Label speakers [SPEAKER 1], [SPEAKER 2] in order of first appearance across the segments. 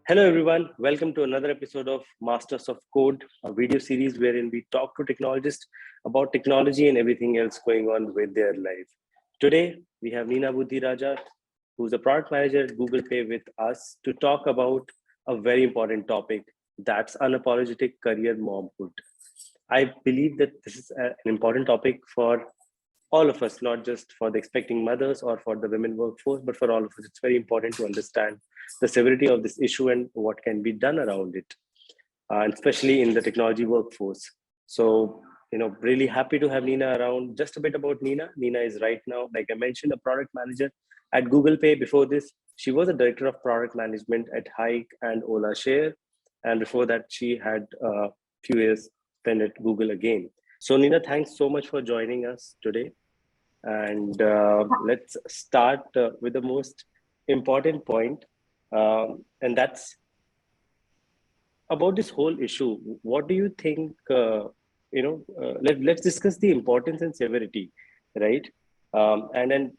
[SPEAKER 1] Hello, everyone. Welcome to another episode of Masters of Code, a video series wherein we talk to technologists about technology and everything else going on with their life. Today, we have Neena Budhiraja, who's a product manager at Google Pay, with us to talk about a very important topic, that's unapologetic career momhood. I believe that this is an important topic for all of us, not just for the expecting mothers or for the women workforce, but for all of us. It's very important to understand the severity of this issue and what can be done around it, and especially in the technology workforce. So, really happy to have Neena around. Just a bit about Neena. Neena is right now, like I mentioned, a product manager at Google Pay. Before this, she was a director of product management at Hike and Ola Share. And before that, she had a few years spent at Google again. So, Neena, thanks so much for joining us today. And let's start with the most important point, and that's about this whole issue. What do you think? Let's discuss the importance and severity, right? And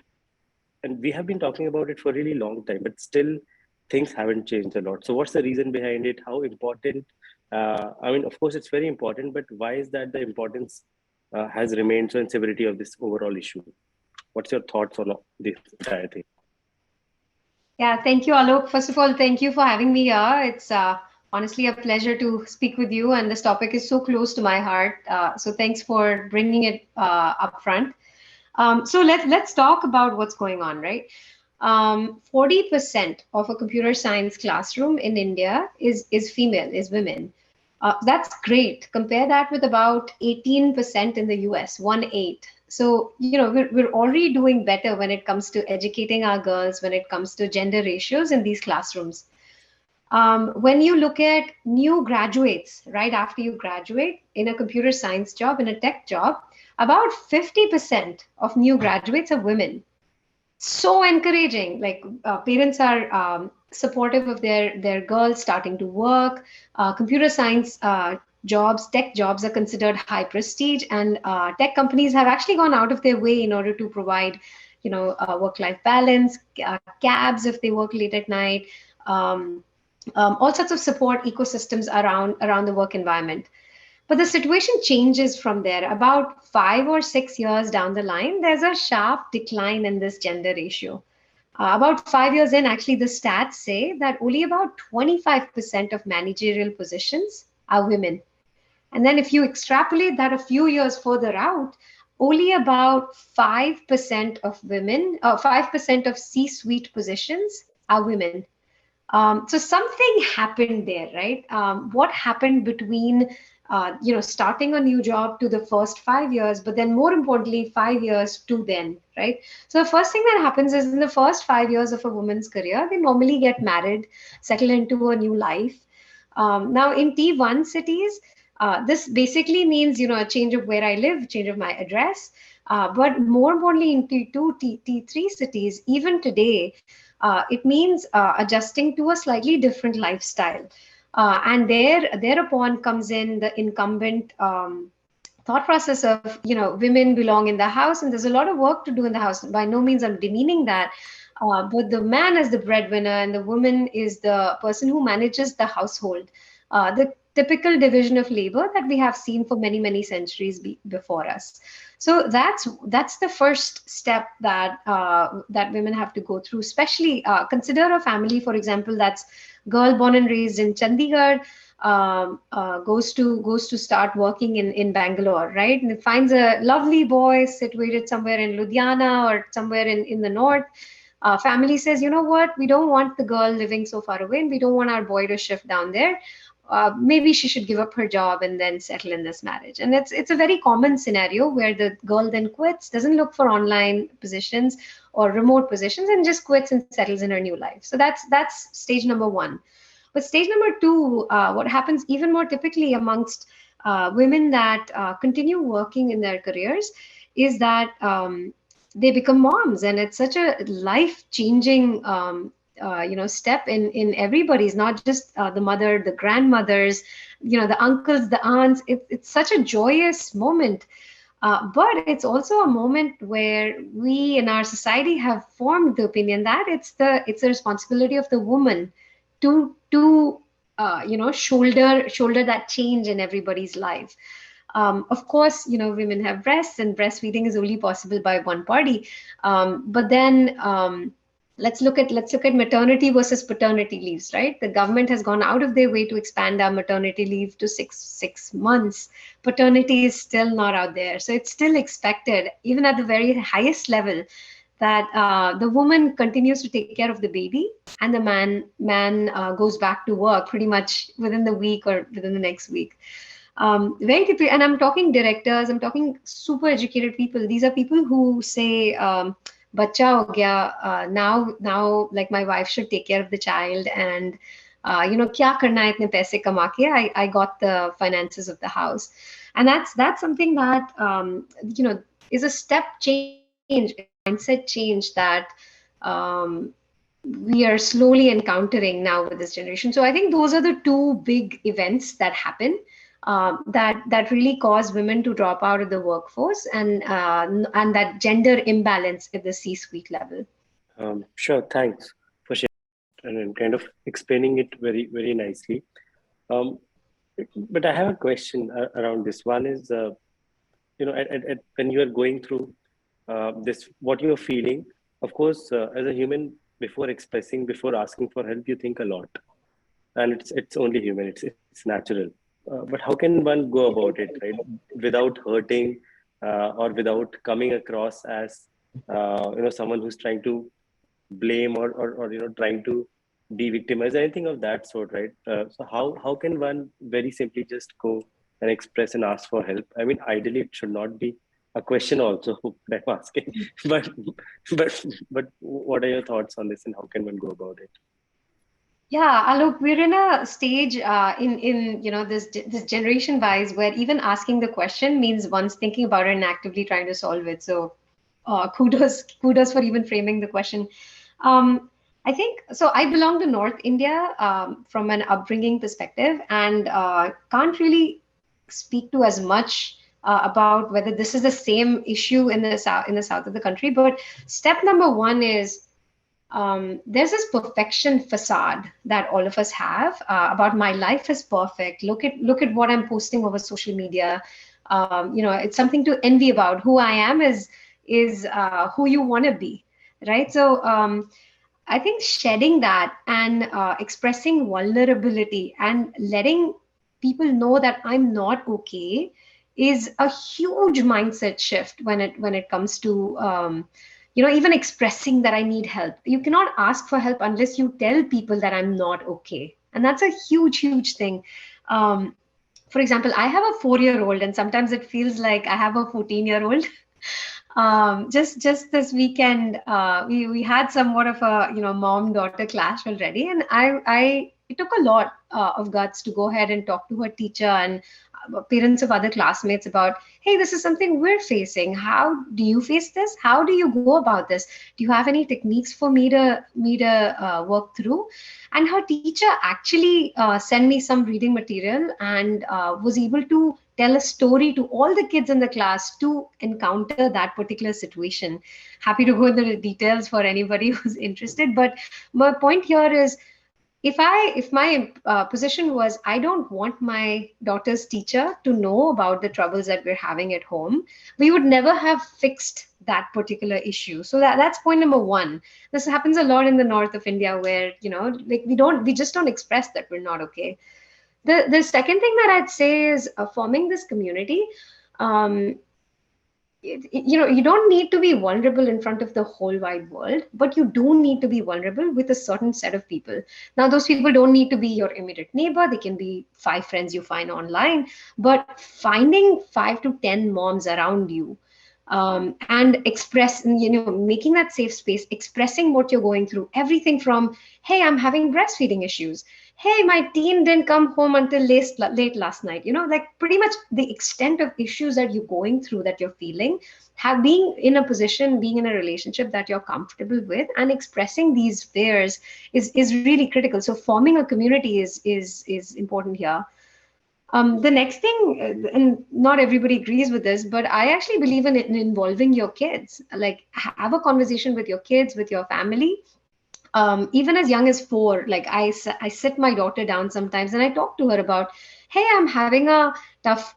[SPEAKER 1] we have been talking about it for a really long time, but still things haven't changed a lot. So, what's the reason behind it? How important? I mean, of course, it's very important, but why is that the importance has remained so in severity of this overall issue? What's your thoughts on this entire thing?
[SPEAKER 2] Yeah, thank you, Alok. First of all, thank you for having me here. It's honestly a pleasure to speak with you, and this topic is so close to my heart. So thanks for bringing it up front. So let's talk about what's going on, right? 40% of a computer science classroom in India is female, is women. That's great. Compare that with about 18% in the US, 1/8. So, we're already doing better when it comes to educating our girls, when it comes to gender ratios in these classrooms. When you look at new graduates, right after you graduate in a computer science job, in a tech job, about 50% of new graduates are women. So encouraging. Like parents are supportive of their girls starting to work. Computer science jobs, tech jobs are considered high prestige, and tech companies have actually gone out of their way in order to provide work-life balance, cabs if they work late at night, all sorts of support ecosystems around the work environment. But the situation changes from there. About 5 or 6 years down the line, there's a sharp decline in this gender ratio. About 5 years in, actually, the stats say that only about 25% of managerial positions are women. And then if you extrapolate that a few years further out, only about 5% of women, 5% of C-suite positions are women. So something happened there, right? What happened between starting a new job to the first 5 years, but then more importantly, 5 years to then, right? So the first thing that happens is in the first 5 years of a woman's career, they normally get married, settle into a new life. Now in T1 cities, this basically means, a change of where I live, change of my address. But more importantly, in T2, T3 cities, even today, it means adjusting to a slightly different lifestyle. And thereupon comes in the incumbent thought process of, women belong in the house, and there's a lot of work to do in the house. By no means I'm demeaning that. But the man is the breadwinner, and the woman is the person who manages the household. The typical division of labor that we have seen for many, many centuries before us. So that's the first step that women have to go through. Especially consider a family, for example, that's girl born and raised in Chandigarh, goes to start working in Bangalore, right? And it finds a lovely boy situated somewhere in Ludhiana or somewhere in the north. Family says, you know what, we don't want the girl living so far away, and we don't want our boy to shift down there. Maybe she should give up her job and then settle in this marriage. And it's a very common scenario where the girl then quits, doesn't look for online positions or remote positions, and just quits and settles in her new life. So that's stage number one. But stage number two, what happens even more typically amongst women that continue working in their careers is that they become moms, and it's such a life-changing step in everybody's, not just the mother, the grandmothers, the uncles, the aunts. It's such a joyous moment. But it's also a moment where we in our society have formed the opinion that it's the responsibility of the woman shoulder that change in everybody's life. Of course, women have breasts, and breastfeeding is only possible by one party. But then let's look at maternity versus paternity leaves, right? The government has gone out of their way to expand our maternity leave to six months. Paternity is still not out there, so it's still expected, even at the very highest level, that the woman continues to take care of the baby, and the man goes back to work pretty much within the week or within the next week. Very typical, and I'm talking directors, I'm talking super educated people. These are people who say, "Bacha ho gaya, now, like my wife should take care of the child, and kya karna hai itne paise kama ke? I got the finances of the house," and that's something that is a step change, is a mindset change that um, we are slowly encountering now with this generation. So I think those are the two big events that happen, that really cause women to drop out of the workforce, and that gender imbalance at the C-suite level.
[SPEAKER 1] Sure, thanks for sharing and kind of explaining it very, very nicely. Um, but I have a question around this. One is, when you are going through this, what you're feeling, of course, as a human, before asking for help, you think a lot, and it's only human, it's natural. But how can one go about it, right, without hurting, or without coming across as someone who's trying to blame, or trying to de-victimize, anything of that sort, right? So how can one very simply just go and express and ask for help? I mean, ideally it should not be a question also that I'm asking, but but what are your thoughts on this, and how can one go about it?
[SPEAKER 2] Yeah, look, we're in a stage in this generation wise where even asking the question means one's thinking about it and actively trying to solve it. So kudos for even framing the question. I think so. I belong to North India from an upbringing perspective, and can't really speak to as much about whether this is the same issue in the south of the country. But step number one is, there's this perfection facade that all of us have about my life is perfect. Look at what I'm posting over social media. It's something to envy about. Who I am is who you want to be, right? So I think shedding that and expressing vulnerability and letting people know that I'm not okay is a huge mindset shift when it comes to even expressing that I need help. You cannot ask for help unless you tell people that I'm not okay, and that's a huge thing. Um, for example, I have a 4-year-old, and sometimes it feels like I have a 14-year-old. Just this weekend, we had somewhat of a mom daughter clash already, and I it took a lot of guts to go ahead and talk to her teacher and parents of other classmates about, hey, this is something we're facing. How do you face this? How do you go about this? Do you have any techniques for me to work through? And her teacher actually sent me some reading material and was able to tell a story to all the kids in the class to encounter that particular situation. Happy to go into the details for anybody who's interested. But my point here is, if my position was, I don't want my daughter's teacher to know about the troubles that we're having at home, we would never have fixed that particular issue. So that's point number one. This happens a lot in the north of India, where like we just don't express that we're not okay. The second thing that I'd say is forming this community. Um, you don't need to be vulnerable in front of the whole wide world, but you do need to be vulnerable with a certain set of people. Now, those people don't need to be your immediate neighbor. They can be 5 friends you find online, but finding 5 to 10 moms around you, and making that safe space, expressing what you're going through, everything from, hey, I'm having breastfeeding issues. Hey, my teen didn't come home until late last night. Like pretty much the extent of issues that you're going through, that you're feeling, being in a relationship that you're comfortable with, and expressing these fears is really critical. So forming a community is important here. The next thing, and not everybody agrees with this, but I actually believe in involving your kids. Like, have a conversation with your kids, with your family, Even as young as 4, like I sit my daughter down sometimes and I talk to her about, hey, I'm having a tough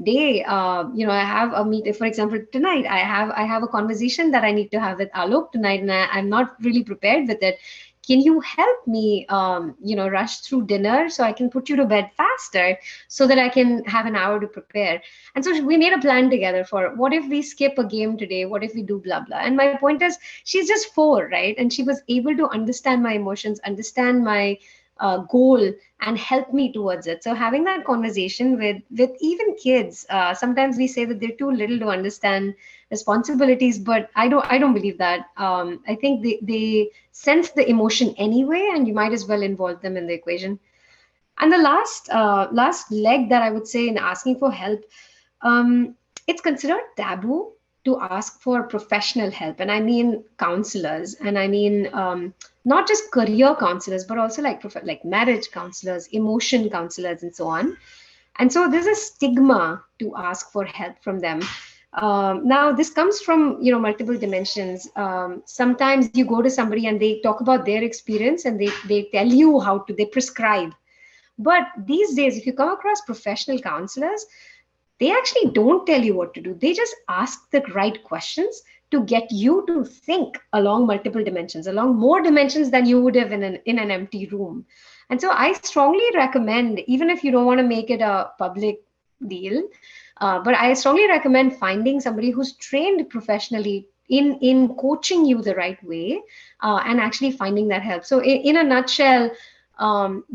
[SPEAKER 2] day. I have a meet. For example, tonight I have a conversation that I need to have with Alok tonight, and I'm not really prepared with it. Can you help me, rush through dinner so I can put you to bed faster so that I can have an hour to prepare? And so we made a plan together for what if we skip a game today? What if we do blah blah? And my point is, she's just 4, right? And she was able to understand my emotions, understand my goal, and help me towards it. So having that conversation with even kids, sometimes we say that they're too little to understand responsibilities, but I don't believe that. I think they sense the emotion anyway, and you might as well involve them in the equation. And the last leg that I would say in asking for help, um, it's considered taboo to ask for professional help, and I mean counselors, and I mean not just career counselors, but also like like marriage counselors, emotion counselors, and so on. And so there's a stigma to ask for help from them. Now this comes from multiple dimensions. Sometimes you go to somebody and they talk about their experience and they tell you how to, they prescribe. But these days, if you come across professional counselors, they actually don't tell you what to do. They just ask the right questions to get you to think along multiple dimensions, along more dimensions than you would have in an empty room. And so I strongly recommend, even if you don't want to make it a public deal, but I strongly recommend finding somebody who's trained professionally in coaching you the right way, and actually finding that help. So in a nutshell,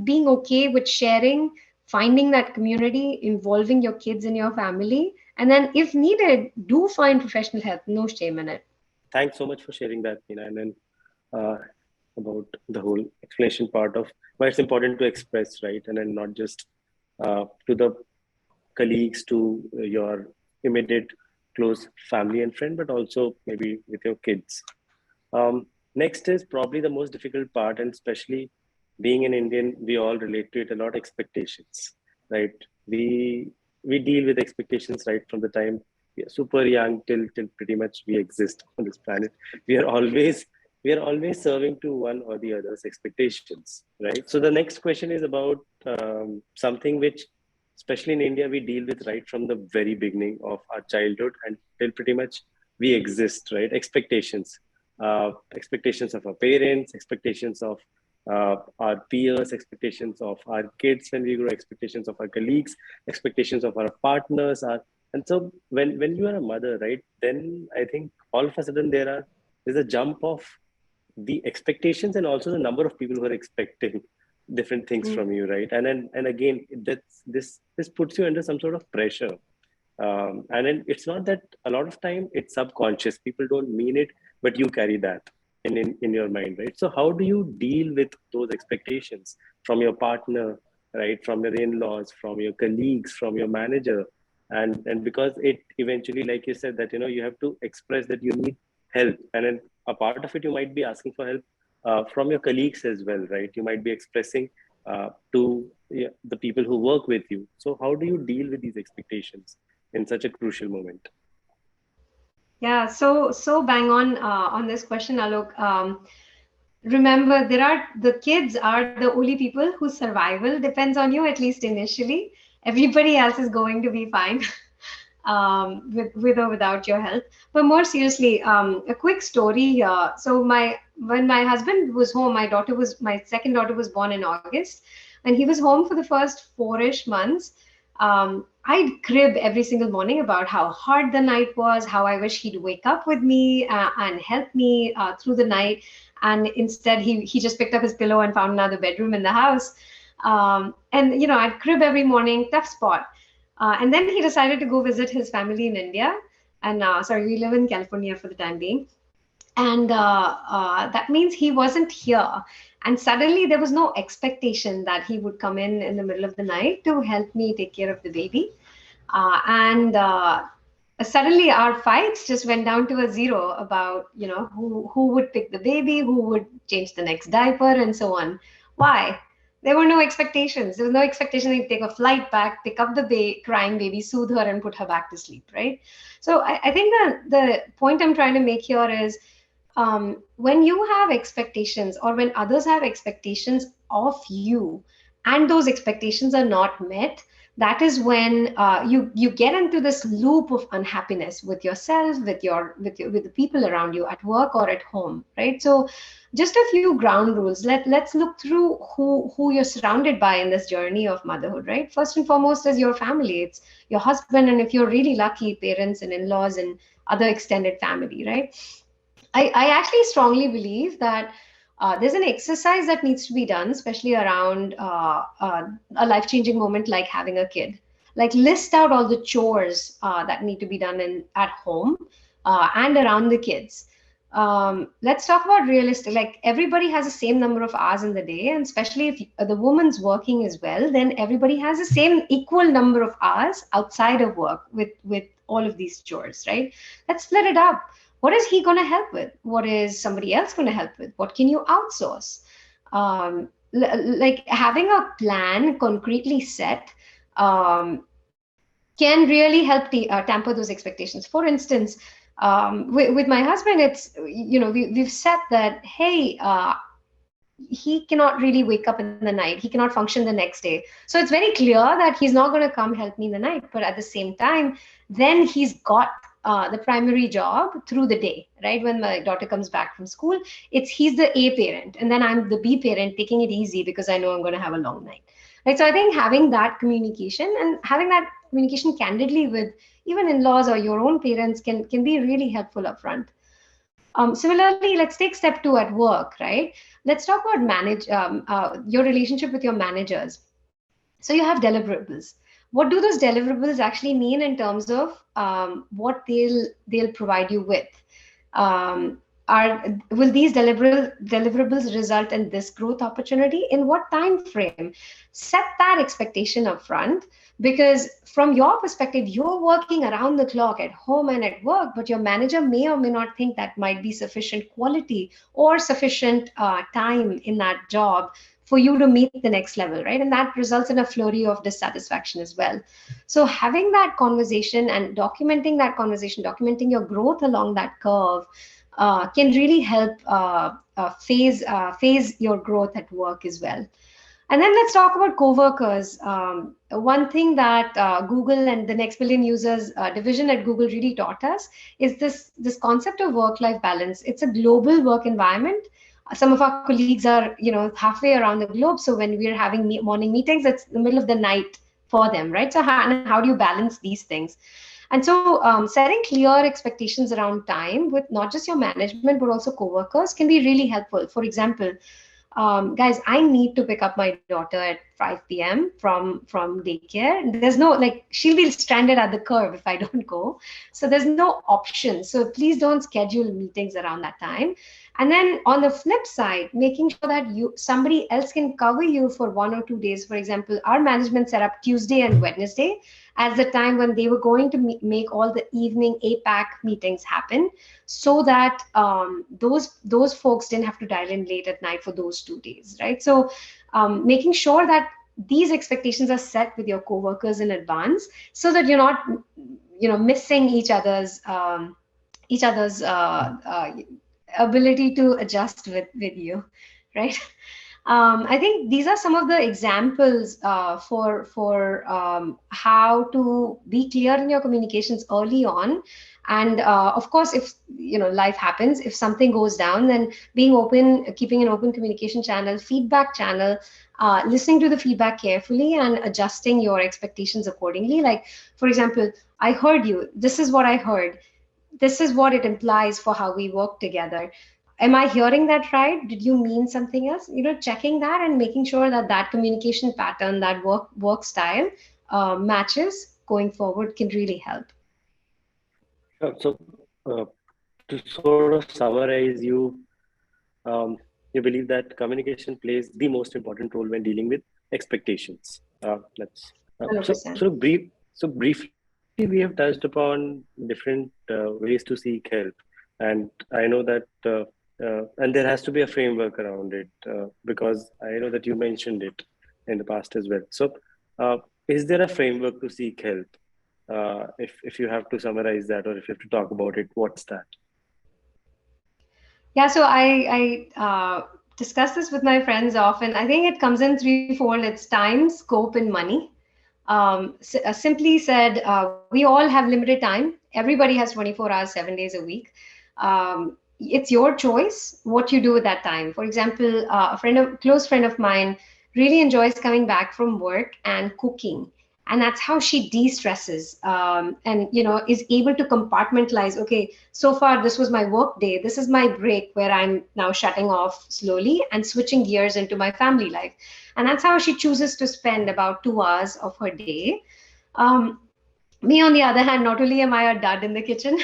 [SPEAKER 2] being okay with sharing, finding that community, involving your kids in your family, and then if needed, do find professional help. No shame in it.
[SPEAKER 1] Thanks so much for sharing that, Neena. And then uh, about the whole explanation part of why it's important to express, right? And then not just to the colleagues, to your immediate close family and friend, but also maybe with your kids. Next is probably the most difficult part, and especially being an Indian, we all relate to it a lot. Expectations, right? We deal with expectations right from the time we are super young till pretty much we exist on this planet. We are always we are always serving to one or the other's expectations, right? So the next question is about something which, especially in India, we deal with right from the very beginning of our childhood until pretty much we exist, right? Expectations of our parents, expectations of our peers, expectations of our kids when we grow, expectations of our colleagues, expectations of our partners. And so when you are a mother, right, then I think all of a sudden there's a jump of the expectations and also the number of people who are expecting different things
[SPEAKER 2] Mm.
[SPEAKER 1] from you, right? And again, this puts you under some sort of pressure. And then it's not that a lot of time it's subconscious. People don't mean it, but you carry that in your mind, right? So how do you deal with those expectations from your partner, right? From your in-laws, from your colleagues, from your manager, and because it eventually, like you said, that you have to express that you need help, and then a part of it you might be asking for help from your colleagues as well, right? You might be expressing to yeah, the people who work with you. So how do you deal with these expectations in such a crucial moment?
[SPEAKER 2] Yeah, so bang on this question, Alok. Remember, the kids are the only people whose survival depends on you, at least initially. Everybody else is going to be fine. With or without your help. But more seriously, a quick story here. So when my husband was home, my second daughter was born in August, and he was home for the first 4-ish months. I'd crib every single morning about how hard the night was, how I wish he'd wake up with me and help me through the night. And instead, he just picked up his pillow and found another bedroom in the house. And I'd crib every morning, tough spot. And then he decided to go visit his family in India. And sorry, we live in California for the time being. And that means he wasn't here. And suddenly there was no expectation that he would come in the middle of the night to help me take care of the baby. And Suddenly our fights just went down to a zero about who would pick the baby, who would change the next diaper, and so on. Why? There were no expectations. There was no expectation to take a flight back, pick up the crying baby, soothe her, and put her back to sleep, right? So I think the point I'm trying to make here is when you have expectations or when others have expectations of you and those expectations are not met, that is when you get into this loop of unhappiness with yourself, with the people around you at work or at home, right? So just a few ground rules. Let's look through who you're surrounded by in this journey of motherhood, right? First and foremost is your family. It's your husband, and if you're really lucky, parents and in-laws and other extended family, right? I actually strongly believe that there's an exercise that needs to be done, especially around a life changing moment like having a kid. Like, list out all the chores that need to be done at home and around the kids. Let's talk about realistic. Like, everybody has the same number of hours in the day, and especially if the woman's working as well, then everybody has the same equal number of hours outside of work with all of these chores, right? Let's split it up. What is he going to help with? What is somebody else going to help with? What can you outsource? Like, having a plan concretely set can really help tamper those expectations. For instance, with my husband, it's, we've said that, hey, he cannot really wake up in the night. He cannot function the next day. So it's very clear that he's not going to come help me in the night. But at the same time, then he's got the primary job through the day, right? When my daughter comes back from school, he's the A parent, and then I'm the B parent, taking it easy because I know I'm going to have a long night. Right. So I think having that communication and having that communication candidly with even in-laws or your own parents can be really helpful upfront. Similarly, let's take step two at work, right? Let's talk about your relationship with your managers. So you have deliverables. What do those deliverables actually mean in terms of what they'll provide you with? Will these deliverables result in this growth opportunity? In what time frame? Set that expectation up front, because from your perspective, you're working around the clock at home and at work, but your manager may or may not think that might be sufficient quality or sufficient time in that job for you to meet the next level, right? And that results in a flurry of dissatisfaction as well. So having that conversation and documenting that conversation, documenting your growth along that curve, can really help phase your growth at work as well. And then let's talk about coworkers. One thing that Google and the Next Billion Users division at Google really taught us is this concept of work-life balance. It's a global work environment. Some of our colleagues are, halfway around the globe. So when we're having morning meetings, it's the middle of the night for them, right? So how do you balance these things? And so setting clear expectations around time with not just your management, but also coworkers can be really helpful. For example, guys, I need to pick up my daughter at 5 p.m. from daycare. There's no, like, she'll be stranded at the curb if I don't go. So there's no option. So please don't schedule meetings around that time. And then on the flip side, making sure that somebody else can cover you for 1 or 2 days. For example, our management set up Tuesday and Wednesday as the time when they were going to make all the evening APAC meetings happen, so that those folks didn't have to dial in late at night for those 2 days, right? So making sure that these expectations are set with your coworkers in advance, so that you're not, missing each other's ability to adjust with you, right? I think these are some of the examples for how to be clear in your communications early on. And of course, if life happens, if something goes down, then being open, keeping an open communication channel, feedback channel, listening to the feedback carefully and adjusting your expectations accordingly. Like, for example, I heard you. This is what I heard. This is what it implies for how we work together. Am I hearing that right? Did you mean something else? Checking that and making sure that communication pattern, that work style matches going forward can really help.
[SPEAKER 1] So, to sort of summarize, you believe that communication plays the most important role when dealing with expectations. Let's
[SPEAKER 2] 100%.
[SPEAKER 1] briefly, we have touched upon different ways to seek help, and I know that and there has to be a framework around it, because I know that you mentioned it in the past as well. So is there a framework to seek help? If you have to summarize that, or if you have to talk about it, what's that?
[SPEAKER 2] Yeah, so I discuss this with my friends often. I think it comes in threefold. It's time, scope, and money. Simply said, we all have limited time. Everybody has 24 hours, 7 days a week. It's your choice what you do with that time. For example, close friend of mine really enjoys coming back from work and cooking. And that's how she de-stresses, and is able to compartmentalize. Okay, so far this was my work day. This is my break where I'm now shutting off slowly and switching gears into my family life. And that's how she chooses to spend about 2 hours of her day. um, Me, on the other hand, not only am I a dud in the kitchen,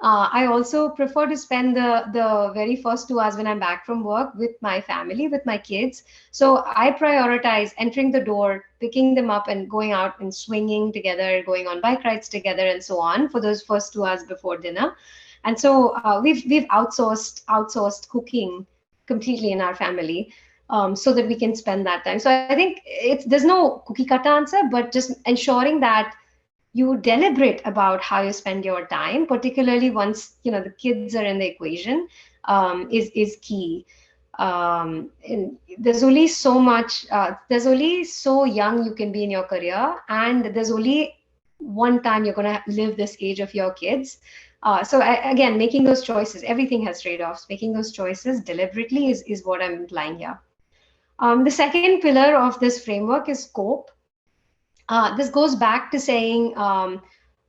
[SPEAKER 2] I also prefer to spend the very first 2 hours when I'm back from work with my family, with my kids. So I prioritize entering the door, picking them up, and going out and swinging together, going on bike rides together, and so on for those first 2 hours before dinner. And so we've outsourced cooking completely in our family, so that we can spend that time. So I think there's no cookie cutter answer, but just ensuring that you deliberate about how you spend your time, particularly once the kids are in the equation, is key. And there's only so much. There's only so young you can be in your career, and there's only one time you're going to live this age of your kids. Again, making those choices, everything has trade-offs. Making those choices deliberately is what I'm implying here. The second pillar of this framework is scope. This goes back to saying,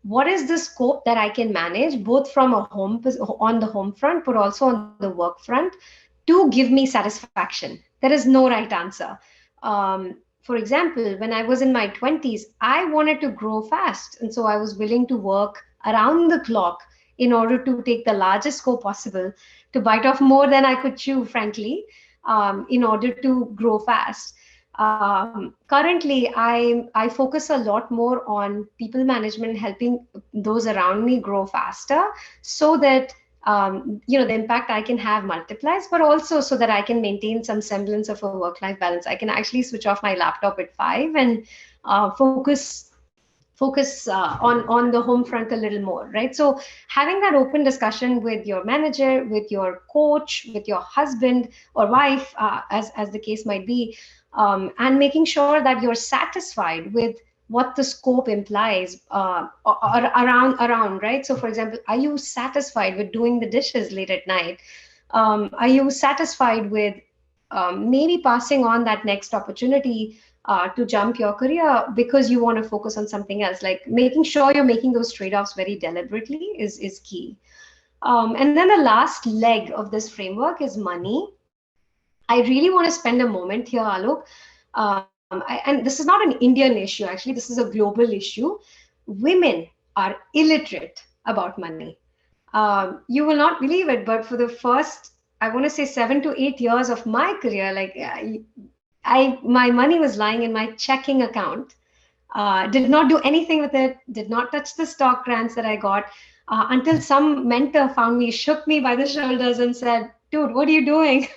[SPEAKER 2] what is the scope that I can manage, both from on the home front, but also on the work front, to give me satisfaction. There is no right answer. For example, when I was in my 20s, I wanted to grow fast, and so I was willing to work around the clock in order to take the largest scope possible, to bite off more than I could chew, frankly, in order to grow fast. Currently, I focus a lot more on people management, helping those around me grow faster, so that the impact I can have multiplies, but also so that I can maintain some semblance of a work-life balance. I can actually switch off my laptop at 5 and focus on the home front a little more, right? So having that open discussion with your manager, with your coach, with your husband or wife, as the case might be, and making sure that you're satisfied with what the scope implies, around, right? So for example, are you satisfied with doing the dishes late at night? Are you satisfied with maybe passing on that next opportunity to jump your career because you want to focus on something else? Like making sure you're making those trade-offs very deliberately is key. And then the last leg of this framework is money. I really want to spend a moment here, Alok. And this is not an Indian issue, actually, this is a global issue. Women are illiterate about money. You will not believe it, but for the first, I want to say 7 to 8 years of my career, like my money was lying in my checking account. Did not do anything with it. Did not touch the stock grants that I got, until some mentor found me, shook me by the shoulders, and said, "Dude, what are you doing?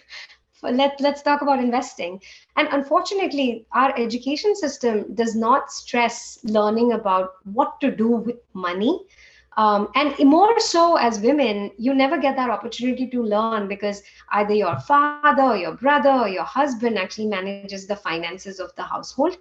[SPEAKER 2] Let's talk about investing." And unfortunately, our education system does not stress learning about what to do with money. And more so as women, you never get that opportunity to learn, because either your father or your brother or your husband actually manages the finances of the household.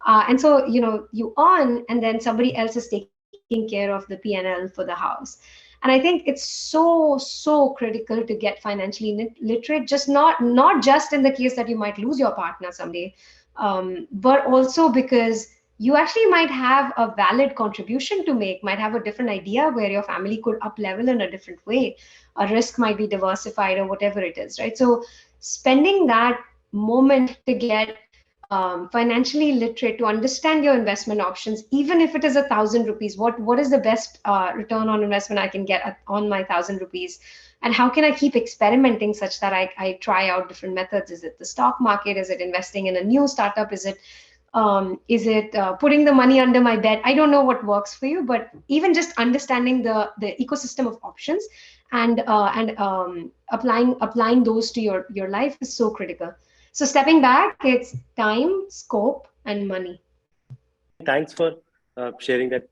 [SPEAKER 2] And so, you earn, and then somebody else is taking care of the P&L for the house. And I think it's so critical to get financially literate, just not just in the case that you might lose your partner someday, but also because you actually might have a valid contribution to make, might have a different idea where your family could up level in a different way. A risk might be diversified or whatever it is, right? So spending that moment to get financially literate, to understand your investment options, even if it is 1,000 rupees, what is the best return on investment I can get on my 1,000 rupees, and how can I keep experimenting such that I try out different methods? Is it the stock market? Is it investing in a new startup? Is it putting the money under my bed? I don't know what works for you, but even just understanding the ecosystem of options, and applying those to your life is so critical. So stepping back, it's time, scope, and money.
[SPEAKER 1] Thanks for sharing that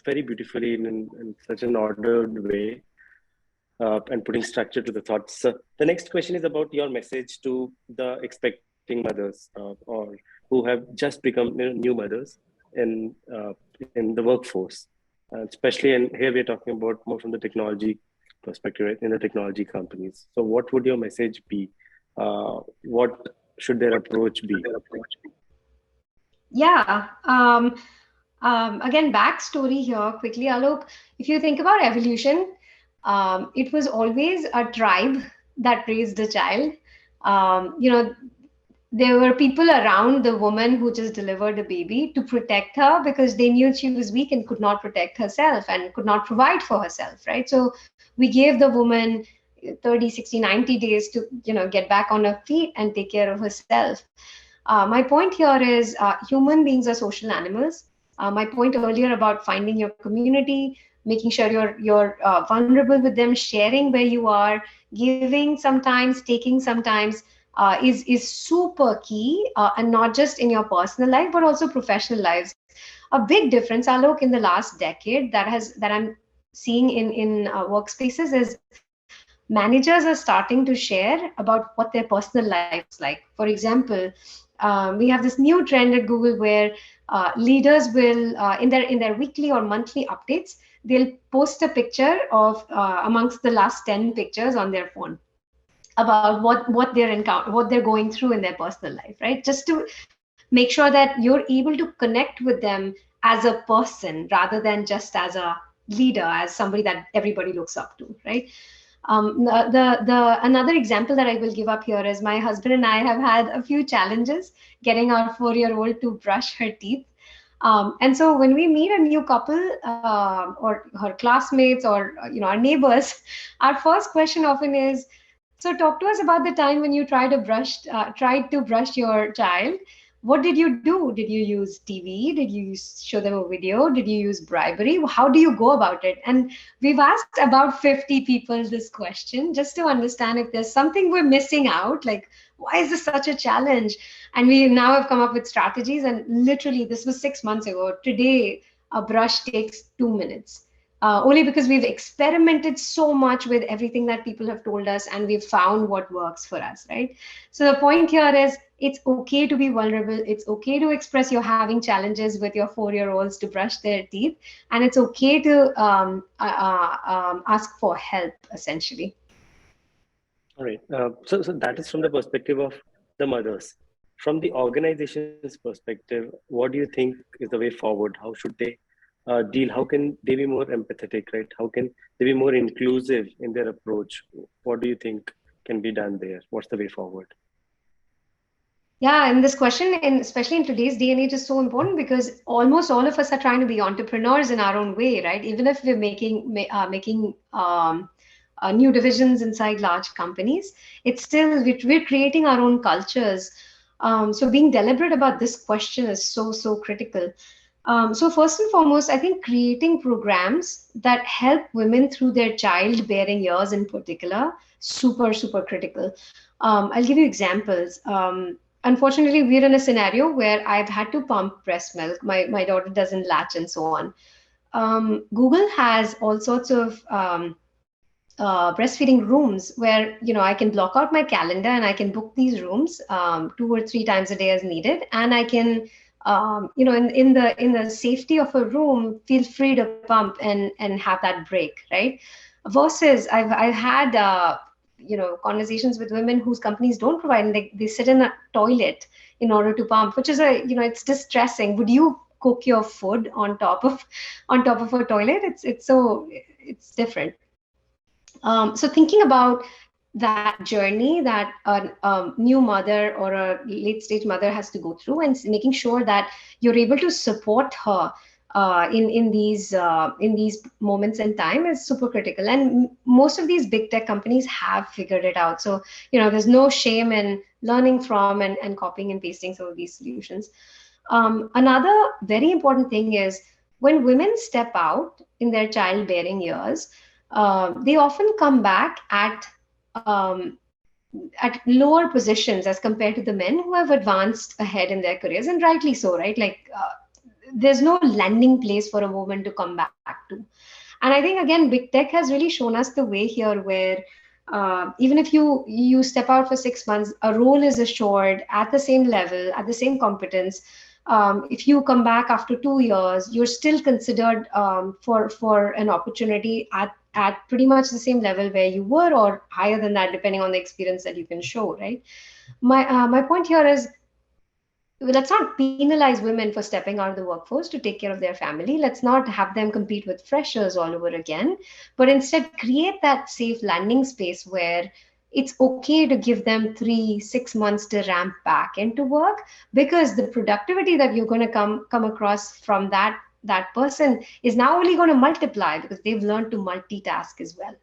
[SPEAKER 1] very beautifully in such an ordered way. and putting structure to the thoughts. The next question is about your message to the expecting mothers or who have just become new mothers in the workforce, especially. And here we're talking about more from the technology perspective, right, in the technology companies. So, what would your message be? What should their approach be?
[SPEAKER 2] Yeah. Again, backstory here quickly, Alok. If you think about evolution, it was always a tribe that raised a child. You know, there were people around the woman who just delivered a baby to protect her because they knew she was weak and could not protect herself and could not provide for herself, right? So we gave the woman 30, 60, 90 days to, get back on her feet and take care of herself. My point here is human beings are social animals. My point earlier about finding your community, making sure you're vulnerable with them, sharing where you are, giving sometimes, taking sometimes, is super key, and not just in your personal life but also professional lives. A big difference, Alok, in the last decade that I'm seeing in workspaces is managers are starting to share about what their personal life looks like. For example, we have this new trend at Google where leaders will, in their weekly or monthly updates, they'll post a picture of amongst the last 10 pictures on their phone about what they're going through in their personal life, right? Just to make sure that you're able to connect with them as a person rather than just as a leader, as somebody that everybody looks up to, right? The another example that I will give up here is my husband and I have had a few challenges getting our 4-year-old to brush her teeth. And so when we meet a new couple, or her classmates, or our neighbors, our first question often is, "So talk to us about the time when you tried to brush your child. What did you do? Did you use TV? Did you show them a video? Did you use bribery? How do you go about it?" And we've asked about 50 people this question just to understand if there's something we're missing out. Like, why is this such a challenge? And we now have come up with strategies. And literally, this was 6 months ago. Today, a brush takes 2 minutes. Only because we've experimented so much with everything that people have told us and we've found what works for us, right? So the point here is it's okay to be vulnerable. It's okay to express you're having challenges with your 4-year-olds to brush their teeth. And it's okay to ask for help, essentially.
[SPEAKER 1] All right. So that is from the perspective of the mothers. From the organization's perspective, what do you think is the way forward? How should they deal? How can they be more empathetic, right? How can they be more inclusive in their approach? What do you think can be done there? What's the way forward?
[SPEAKER 2] Yeah, and this question, especially in today's day and age, is so important because almost all of us are trying to be entrepreneurs in our own way, right? Even if we're making new divisions inside large companies, it's still we're creating our own cultures. So being deliberate about this question is so critical. So first and foremost, I think creating programs that help women through their childbearing years in particular, super critical. I'll give you examples. Unfortunately, we're in a scenario where I've had to pump breast milk. My daughter doesn't latch and so on. Google has all sorts of breastfeeding rooms where I can block out my calendar and I can book these rooms 2 or 3 times a day as needed, and I can in the safety of a room feel free to pump and have that break, right? Versus I've had conversations with women whose companies don't provide, and they sit in a toilet in order to pump, which is it's distressing. Would you cook your food on top of a toilet? It's different. So thinking about that journey that a new mother or a late stage mother has to go through, and making sure that you're able to support her in these moments in time is super critical. And most of these big tech companies have figured it out. So there's no shame in learning from and copying and pasting some of these solutions. Another very important thing is when women step out in their childbearing years, they often come back um, at lower positions as compared to the men who have advanced ahead in their careers, and rightly so, right? Like there's no landing place for a woman to come back to. And I think again, big tech has really shown us the way here, where even if you step out for 6 months, a role is assured at the same level, at the same competence. If you come back after 2 years, you're still considered for an opportunity at pretty much the same level where you were, or higher than that, depending on the experience that you can show, right? My point here is, let's not penalize women for stepping out of the workforce to take care of their family. Let's not have them compete with freshers all over again, but instead create that safe landing space where it's okay to give them 3 6 months to ramp back into work, because the productivity that you're going to come across from that person is now only going to multiply because they've learned to multitask as well,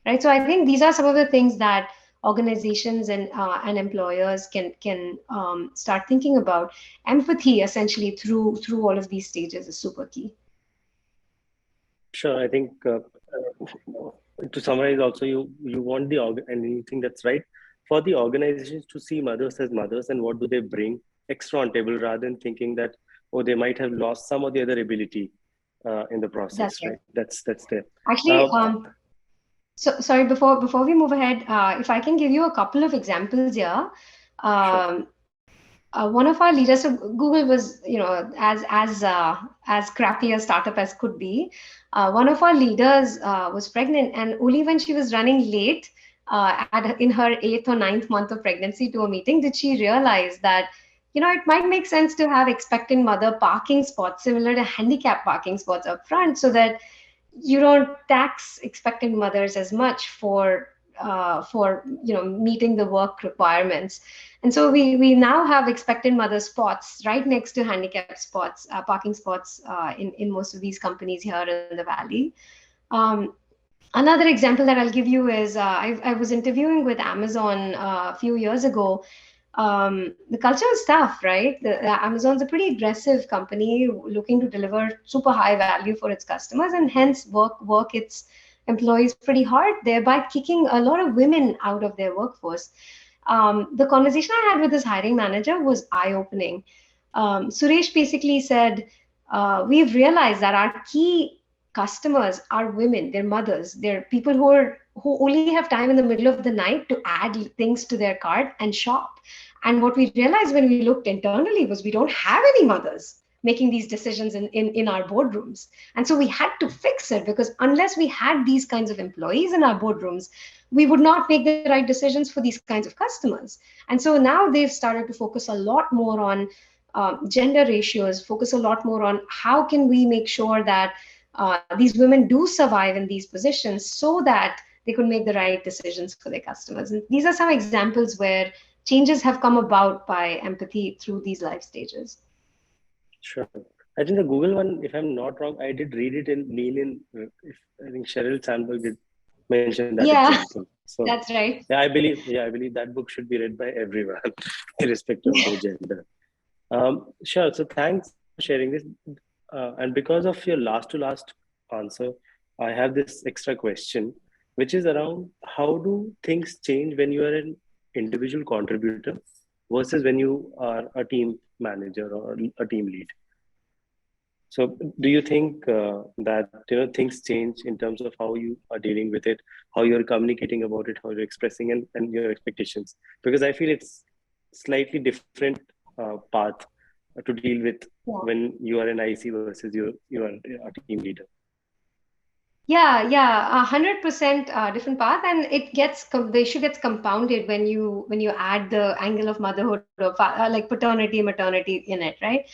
[SPEAKER 2] right? So I think these are some of the things that organizations and employers can start thinking about. Empathy, essentially, through all of these stages, is super key.
[SPEAKER 1] Sure. I think to summarize, also you want and you think that's right, for the organizations to see mothers as mothers and what do they bring extra on table, rather than thinking that, oh, they might have lost some of the other ability in the process,
[SPEAKER 2] That's right.
[SPEAKER 1] right? That's there.
[SPEAKER 2] Actually, so sorry, before we move ahead, if I can give you a couple of examples here.
[SPEAKER 1] Sure.
[SPEAKER 2] Um, one of our leaders, so Google was, as crappy a startup as could be. One of our leaders was pregnant, and only when she was running late in her 8th or 9th month of pregnancy to a meeting did she realize that, it might make sense to have expectant mother parking spots similar to handicap parking spots up front, so that you don't tax expectant mothers as much for meeting the work requirements. And so we now have expectant mother spots right next to handicap spots, parking spots, in most of these companies here in the valley. um, Another example that I'll give you is, I was interviewing with Amazon a few years ago. The culture is tough, right? Amazon's a pretty aggressive company looking to deliver super high value for its customers, and hence work its employees pretty hard, thereby kicking a lot of women out of their workforce. The conversation I had with this hiring manager was eye-opening. Suresh basically said, we've realized that our key customers are women, they're mothers, they're people who only have time in the middle of the night to add things to their cart and shop. And what we realized when we looked internally was we don't have any mothers making these decisions in our boardrooms. And so we had to fix it, because unless we had these kinds of employees in our boardrooms, we would not make the right decisions for these kinds of customers. And so now they've started to focus a lot more on gender ratios, focus a lot more on how can we make sure that these women do survive in these positions so that they could make the right decisions for their customers. And these are some examples where changes have come about by empathy through these life stages.
[SPEAKER 1] Sure. I think the Google one, if I'm not wrong, I did read it in Lean In. If I think Sheryl Sandberg did mention that
[SPEAKER 2] Yeah,
[SPEAKER 1] example. So
[SPEAKER 2] that's right.
[SPEAKER 1] I believe that book should be read by everyone, irrespective of their gender. Sure. So thanks for sharing this. And because of your last to last answer, I have this extra question, which is around how do things change when you are an individual contributor versus when you are a team manager or a team lead? So, do you think that things change in terms of how you are dealing with it, how you're communicating about it, how you're expressing and your expectations? Because I feel it's slightly different path to deal with
[SPEAKER 2] Yeah.
[SPEAKER 1] when you are an IC versus you are a team leader.
[SPEAKER 2] Yeah, 100% different path, and the issue gets compounded when you add the angle of motherhood or like paternity, maternity in it, right?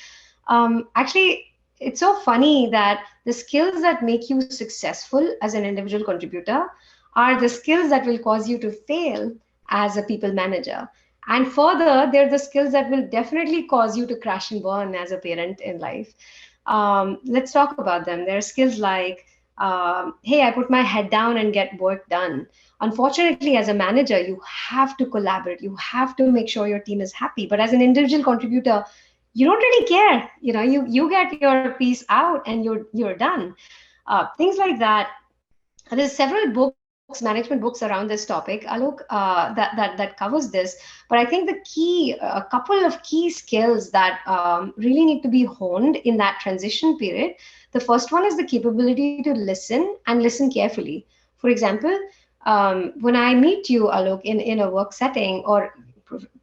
[SPEAKER 2] Actually, it's so funny that the skills that make you successful as an individual contributor are the skills that will cause you to fail as a people manager. And further, they're the skills that will definitely cause you to crash and burn as a parent in life. Let's talk about them. There are skills like, hey, I put my head down and get work done. Unfortunately, as a manager, you have to collaborate. You have to make sure your team is happy. But as an individual contributor, you don't really care. You get your piece out and you're done. Things like that. There's several books management books around this topic, Alok, that covers this. But I think a couple of key skills that really need to be honed in that transition period. The first one is the capability to listen and listen carefully. For example, when I meet you, Alok, in a work setting or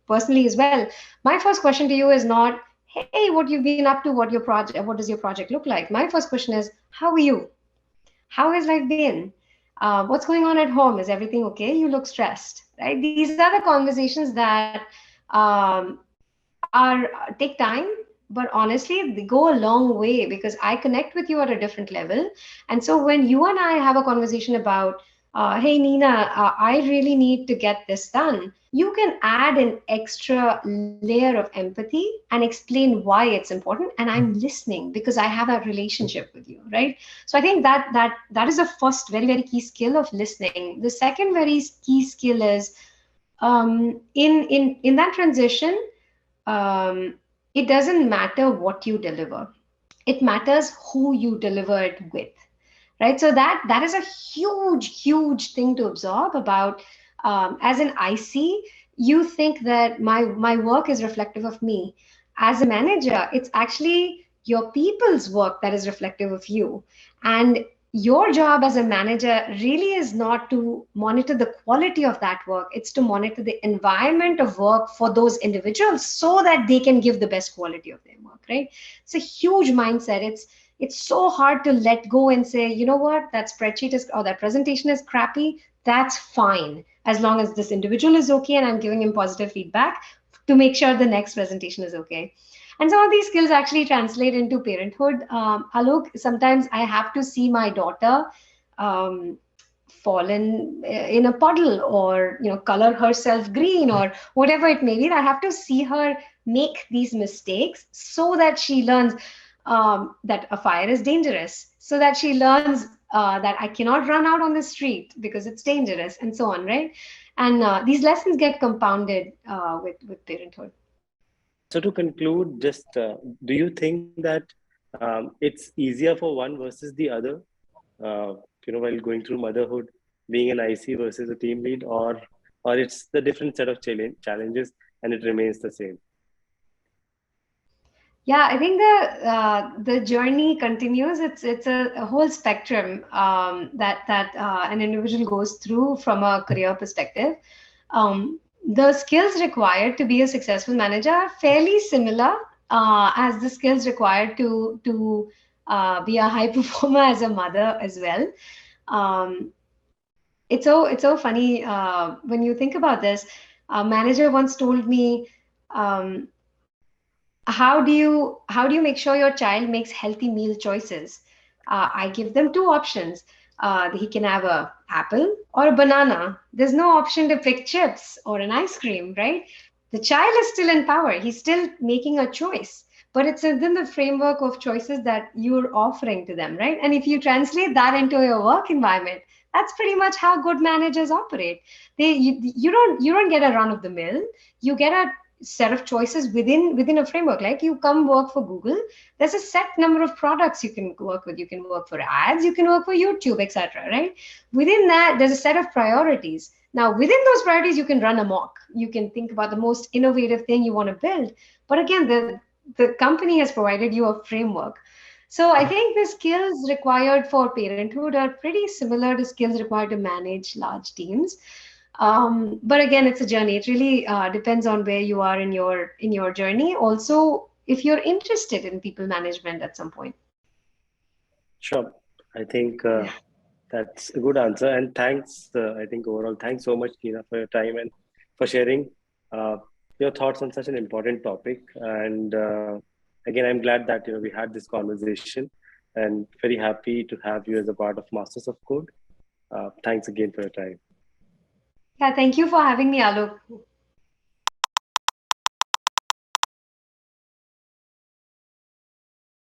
[SPEAKER 2] personally as well, my first question to you is not, hey, what you've been up to, what does your project look like? My first question is, how are you? How has life been? What's going on at home? Is everything okay? You look stressed, right? These are the conversations that um, are take time, but honestly, they go a long way because I connect with you at a different level. And so when you and I have a conversation about, hey, Neena, I really need to get this done, you can add an extra layer of empathy and explain why it's important. And I'm listening because I have that relationship with you, right? So I think that is the first very, very key skill of listening. The second very key skill is in that transition, um, it doesn't matter what you deliver. It matters who you deliver it with, right? So that is a huge thing to absorb about. As an IC, you think that my work is reflective of me. As a manager, it's actually your people's work that is reflective of you. And your job as a manager really is not to monitor the quality of that work. It's to monitor the environment of work for those individuals so that they can give the best quality of their work, right? It's a huge mindset. It's so hard to let go and say, you know what, that spreadsheet is, or that presentation is crappy. That's fine as long as this individual is okay and I'm giving him positive feedback to make sure the next presentation is okay. And some of these skills actually translate into parenthood. Alok, sometimes I have to see my daughter um, fallen in a puddle, or color herself green, or whatever it may be. I have to see her make these mistakes so that she learns that a fire is dangerous, so that she learns that I cannot run out on the street because it's dangerous, and so on, right? And these lessons get compounded with parenthood.
[SPEAKER 1] So to conclude, just do you think that it's easier for one versus the other? Uh, while going through motherhood, being an IC versus a team lead, or it's the different set of challenges and it remains the same?
[SPEAKER 2] Yeah, I think the journey continues. It's a whole spectrum that an individual goes through from a career perspective. The skills required to be a successful manager are fairly similar as the skills required to be a high performer as a mother as well. Um, it's so funny when you think about this. A manager once told me. Um, how do you make sure your child makes healthy meal choices? I give them two options. He can have a apple or a banana. There's no option to pick chips or an ice cream, right? The child is still in power. He's still making a choice, but it's within the framework of choices that you're offering to them, right? And if you translate that into your work environment, that's pretty much how good managers operate. You don't get a run of the mill. You get a set of choices within a framework. Like, you come work for Google, there's a set number of products you can work with. You can work for ads, you can work for YouTube, etc., right? Within that, there's a set of priorities. Now, within those priorities, you can run amok. You can think about the most innovative thing you want to build. But again, the company has provided you a framework. So I think the skills required for parenthood are pretty similar to skills required to manage large teams. But again, it's a journey. It really depends on where you are in your journey. Also, if you're interested in people management at some point.
[SPEAKER 1] Sure. I think
[SPEAKER 2] Yeah.
[SPEAKER 1] that's a good answer. And thanks, I think overall, thanks so much, Neena, for your time and for sharing uh, your thoughts on such an important topic. And again, I'm glad that we had this conversation, and very happy to have you as a part of Masters of Code. Thanks again for your time.
[SPEAKER 2] Yeah, thank you for having me, Alok.